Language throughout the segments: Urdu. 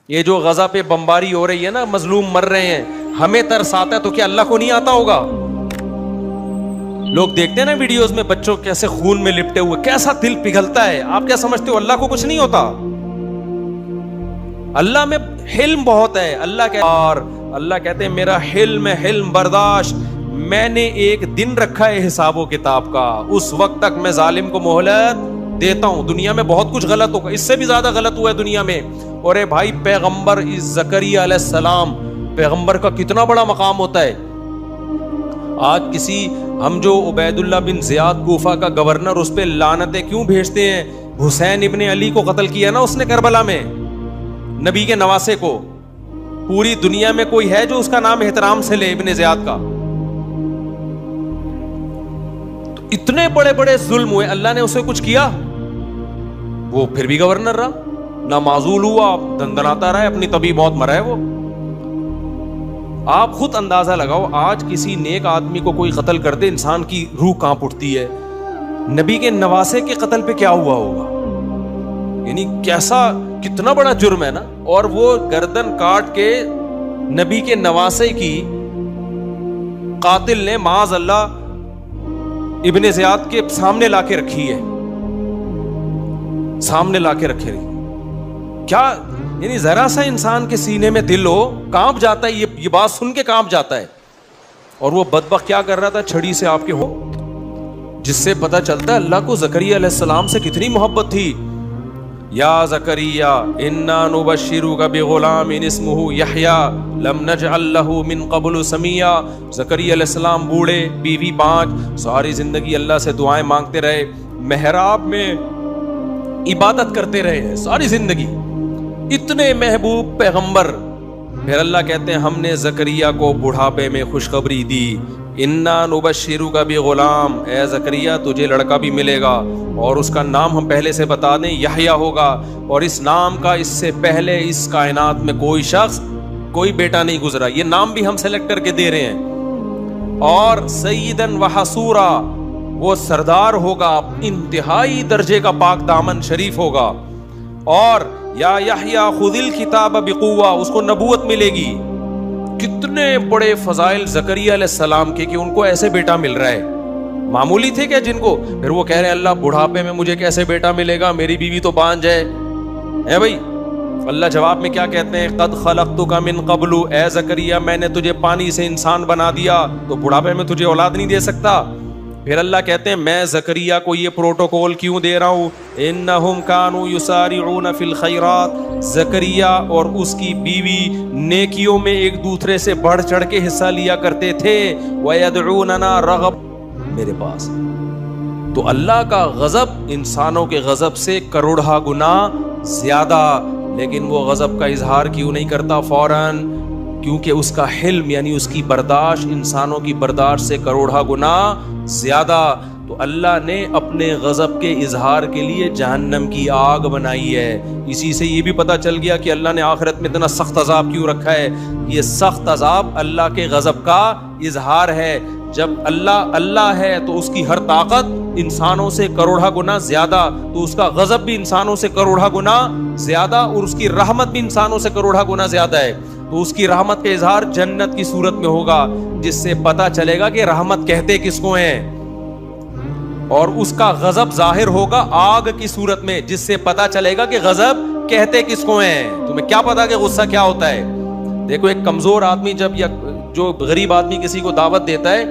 یہ جو غزہ پہ بمباری ہو رہی ہے نا، مظلوم مر رہے ہیں، ہمیں ترس آتا ہے تو کیا اللہ کو نہیں آتا ہوگا؟ لوگ دیکھتے ہیں نا ویڈیوز میں بچوں کیسے خون میں لپٹے ہوئے، کیسا دل پگھلتا ہے. آپ کیا سمجھتے ہو اللہ کو کچھ نہیں ہوتا؟ اللہ میں حلم بہت ہے. اللہ کہتے ہیں میرا حلم ہے، حلم برداشت. میں نے ایک دن رکھا ہے حساب و کتاب کا، اس وقت تک میں ظالم کو مہلت دیتا ہوں. دنیا میں بہت کچھ غلط ہوگا، اس سے بھی زیادہ غلط ہوا ہے دنیا میں. اور اے بھائی، پیغمبر زکریا علیہ السلام، پیغمبر کا کتنا بڑا مقام ہوتا ہے. آج ہم جو عبید اللہ بن زیاد کوفہ کا گورنر، اس پہ لعنتیں کیوں بھیجتے ہیں؟ حسین ابن علی کو قتل کیا نا اس نے کربلا میں، نبی کے نواسے کو. پوری دنیا میں کوئی ہے جو اس کا نام احترام سے لے ابن زیاد کا؟ تو اتنے بڑے بڑے ظلم ہوئے، اللہ نے اسے کچھ کیا؟ وہ پھر بھی گورنر رہا، نہ معزول ہوا، دندناتا رہا، اپنی طبی موت مرا ہے وہ. آپ خود اندازہ لگاؤ، آج کسی نیک آدمی کو کوئی قتل کر دے، انسان کی روح کانپ اٹھتی ہے. نبی کے نواسے کے قتل پہ کیا ہوا ہوگا؟ یعنی کتنا بڑا جرم ہے نا. اور وہ گردن کاٹ کے نبی کے نواسے کی قاتل نے معاذ اللہ ابن زیاد کے سامنے لا کے رکھی ہے، سامنے لا کے رکھے رہی. کیا یعنی ذرا سا انسان کے سینے میں دل ہو، کانپ جاتا ہے. یہ بات سن کے کانپ جاتا ہے. اور وہ بدبخت کیا کر رہا تھا؟ چھڑی سے آپ کے ہو، جس سے پتہ چلتا ہے اللہ کو زکریا علیہ السلام سے کتنی محبت تھی. یا زکریا انا نبشرک بغلام اسمہ یحییٰ لم نجعل لہ من قبل سمیہ. زکریا علیہ السلام بوڑھے، بیوی 5، ساری زندگی اللہ سے دعائیں مانگتے رہے، محراب میں عبادت کرتے رہے ہیں ساری زندگی. اتنے محبوب پیغمبر. پھر اللہ کہتے ہیں ہم نے زکریا کو بڑھاپے میں خوشخبری دی. انا نبشرک بغلام، اے زکریا تجھے لڑکا بھی ملے گا، اور اس کا نام ہم پہلے سے بتا دیں یحییٰ ہوگا. اور اس نام کا اس سے پہلے اس کائنات میں کوئی شخص، کوئی بیٹا نہیں گزرا. یہ نام بھی ہم سلیکٹ کر کے دے رہے ہیں. اور سیدن وحصورا، وہ سردار ہوگا، انتہائی درجے کا پاک دامن شریف ہوگا. اور یا یحییٰ خذ الکتاب بقوہ، اس کو نبوت ملے گی. کتنے بڑے فضائل زکریا علیہ السلام کے کہ ان کو ایسے بیٹا مل رہا ہے. معمولی تھے کیا جن کو؟ پھر وہ کہہ رہے ہیں اللہ بڑھاپے میں مجھے کیسے بیٹا ملے گا، میری بیوی تو بانجھ ہے. اے بھائی، اللہ جواب میں کیا کہتے ہیں؟ قد خلقتک من قبل، اے زکریا میں نے تجھے پانی سے انسان بنا دیا، تو بڑھاپے میں تجھے اولاد نہیں دے سکتا. پھر اللہ کہتے ہیں میں زکریا کو یہ پروٹوکول کیوں دے رہا ہوں؟ انہم کانوا یسارعون فی الخیرات، زکریا اور اس کی بیوی نیکیوں میں ایک دوسرے سے بڑھ چڑھ کے حصہ لیا کرتے تھے. ویدعوننا رغب، میرے پاس. تو اللہ کا غضب انسانوں کے غضب سے کروڑہ گنا زیادہ، لیکن وہ غضب کا اظہار کیوں نہیں کرتا فوراً؟ کیونکہ اس کا حلم یعنی اس کی برداشت انسانوں کی برداشت سے کروڑہ گنا زیادہ. تو اللہ نے اپنے غضب کے اظہار کے لیے جہنم کی آگ بنائی ہے. اسی سے یہ بھی پتہ چل گیا کہ اللہ نے آخرت میں اتنا سخت عذاب کیوں رکھا ہے. یہ سخت عذاب اللہ کے غضب کا اظہار ہے. جب اللہ ہے تو اس کی ہر طاقت انسانوں سے کروڑہ گنا زیادہ، تو اس کا غضب بھی انسانوں سے کروڑہ گنا زیادہ، اور اس کی رحمت بھی انسانوں سے کروڑہ گنا زیادہ ہے. تو اس کی رحمت کا اظہار جنت کی صورت میں ہوگا، جس سے پتہ چلے گا کہ رحمت کہتے کس کو ہیں. اور اس کا غضب ظاہر ہوگا آگ کی صورت میں، جس سے پتہ چلے گا کہ غضب کہتے کس کو ہیں. تمہیں کیا پتا کہ غصہ کیا ہوتا ہے؟ دیکھو ایک کمزور آدمی جب یا جو غریب آدمی کسی کو دعوت دیتا ہے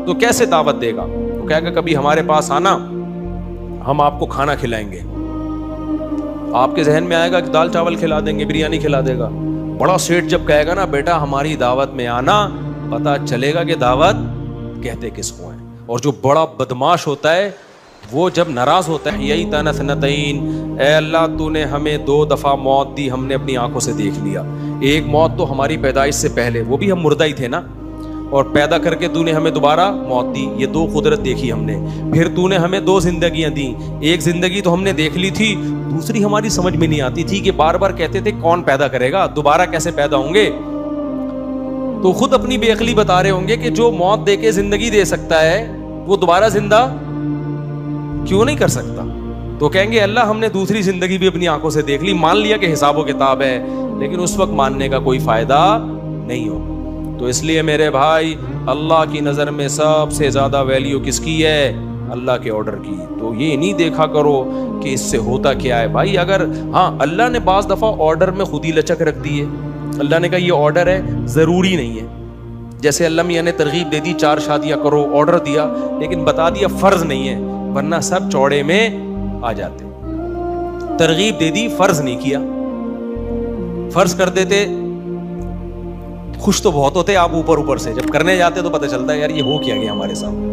تو کیسے دعوت دے گا؟ وہ کہے گا کبھی ہمارے پاس آنا، ہم آپ کو کھانا کھلائیں گے. آپ کے ذہن میں آئے گا کہ دال چاول کھلا دیں گے، بریانی کھلا دے گا. بڑا سیٹ جب کہے گا نا بیٹا ہماری دعوت میں آنا، پتا چلے گا کہ دعوت کہتے کس کو ہیں. اور جو بڑا بدماش ہوتا ہے وہ جب ناراض ہوتا ہے، یہی تن اثنتین، اے اللہ تو نے ہمیں 2 دفعہ موت دی، ہم نے اپنی آنکھوں سے دیکھ لیا. ایک موت تو ہماری پیدائش سے پہلے، وہ بھی ہم مردہ ہی تھے نا، اور پیدا کر کے تو نے ہمیں دوبارہ موت دی. یہ 2 قدرت دیکھی ہم نے. پھر تو نے ہمیں 2 زندگیاں دیں. ایک زندگی تو ہم نے دیکھ لی تھی، دوسری ہماری سمجھ میں نہیں آتی تھی کہ بار بار کہتے تھے کون پیدا کرے گا، دوبارہ کیسے پیدا ہوں گے. تو خود اپنی بے عقلی بتا رہے ہوں گے کہ جو موت دے کے زندگی دے سکتا ہے وہ دوبارہ زندہ کیوں نہیں کر سکتا. تو کہیں گے اللہ ہم نے دوسری زندگی بھی اپنی آنکھوں سے دیکھ لی, مان لیا کہ حساب و کتاب ہے, لیکن اس وقت ماننے کا کوئی فائدہ نہیں ہوگا. تو اس لیے میرے بھائی, اللہ کی نظر میں سب سے زیادہ ویلیو کس کی ہے؟ اللہ کے آرڈر کی. تو یہ نہیں دیکھا کرو کہ اس سے ہوتا کیا ہے بھائی. اگر ہاں اللہ نے بعض دفعہ آرڈر میں خود ہی لچک رکھ دی ہے, اللہ نے کہا یہ آرڈر ہے, ضروری نہیں ہے. جیسے اللہ میاں نے ترغیب دے دی 4 شادیاں کرو, آرڈر دیا, لیکن بتا دیا فرض نہیں ہے, ورنہ سب چوڑے میں آ جاتے. ترغیب دے دی, فرض نہیں کیا. فرض کر دیتے, خوش تو بہت ہوتے آپ اوپر اوپر سے, جب کرنے جاتے تو پتہ چلتا ہے یار یہ ہو کیا گیا ہمارے سامنے.